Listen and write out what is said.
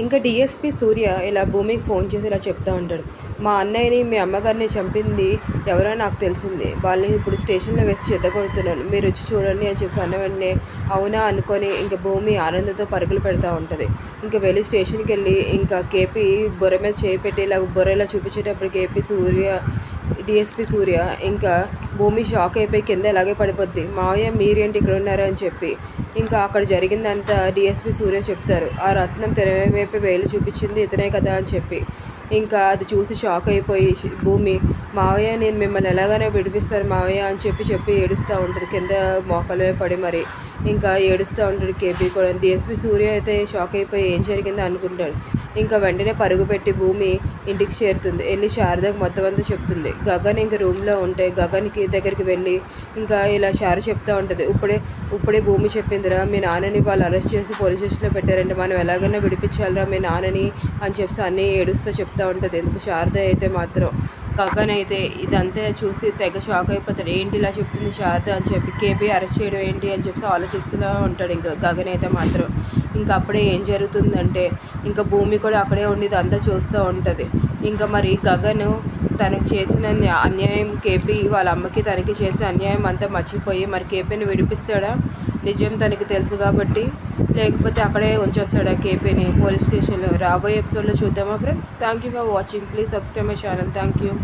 ఇంకా డీఎస్పీ సూర్య ఇలా భూమికి ఫోన్ చేసి ఇలా చెప్తా ఉంటాడు. మా అన్నయ్యని మీ అమ్మగారిని చంపింది ఎవరో నాకు తెలిసింది. వాళ్ళని ఇప్పుడు స్టేషన్లో వేసి చెద్దగొడుతున్నాను, మీరు వచ్చి చూడండి అని చెప్పి అన్న వెంటనే అవునా అనుకొని ఇంకా భూమి ఆనందంతో పరుగులు పెడతా ఉంటుంది. ఇంకా వెళ్ళి స్టేషన్కి వెళ్ళి ఇంకా కేపీ బొర్ర మీద చేయి పెట్టి ఇలా బొర్రెలా చూపించేటప్పుడు డీఎస్పీ సూర్య ఇంకా భూమి షాక్ అయిపోయి కింద ఎలాగే పడిపోద్ది. మావయ్య మీరేంటి ఇక్కడ ఉన్నారు అని చెప్పి ఇంకా అక్కడ జరిగిందంతా డీఎస్పీ సూర్య చెప్తారు. ఆ రత్నం తెరవైపు వేలు చూపించింది ఇతనే కదా అని చెప్పి ఇంకా అది చూసి షాక్ అయిపోయి భూమి మావయ్య నేను మిమ్మల్ని ఎలాగైనా విడిపిస్తాను మావయ్య అని చెప్పి ఏడుస్తూ ఉంటుంది. కింద మోకాలే పడి మరి ఇంకా ఏడుస్తూ ఉంటాడు కేపీ కూడా. డీఎస్పీ సూర్య అయితే షాక్ అయిపోయి ఏం జరిగిందో అనుకుంటాడు. ఇంకా వెంటనే పరుగు పెట్టి భూమి ఇంటికి చేరుతుంది. వెళ్ళి శారదకు మొత్తం అంతా చెప్తుంది. గగన్ ఇంకా రూమ్లో ఉంటే గగన్కి దగ్గరికి వెళ్ళి ఇంకా ఇలా శార చెప్తూ ఉంటుంది. ఇప్పుడే భూమి చెప్పిందిరా మీ నాన్నని వాళ్ళు అరెస్ట్ చేసి పోలీస్ స్టేషన్లో పెట్టారంటే మనం ఎలాగైనా విడిపించాలిరా మీ నాన్నని అని చెప్పి అన్నీ ఏడుస్తూ చెప్తూ ఉంటుంది. ఎందుకు శారద అయితే మాత్రం గగన్ అయితే ఇదంతా చూసి తెగ షాక్ అయిపోతాడు. ఏంటి ఇలా చెప్తుంది శారద అని చెప్పి కేపీ అరెస్ట్ చేయడం ఏంటి అని చెప్పి ఆలోచిస్తూనే ఉంటాడు. ఇంకా గగన్ అయితే మాత్రం ఇంకా అప్పుడే ఏం జరుగుతుందంటే ఇంకా భూమి కూడా అక్కడే ఉండి ఇదంతా చూస్తూ ఉంటుంది. ఇంకా మరి గగన్ తనకు చేసిన అన్యాయం కేపీ వాళ్ళ అమ్మకి తనకి చేసే అన్యాయం అంతా మర్చిపోయి మరి కేపీని విడిపిస్తాడా? నిజం తనకి తెలుసు కాబట్టి, లేకపోతే అక్కడే ఉంచేస్తాడా కేపీని పోలీస్ స్టేషన్లో? రాబోయే ఎపిసోడ్లో చూద్దామా friends. Thank you for watching. Please subscribe my channel. Thank you.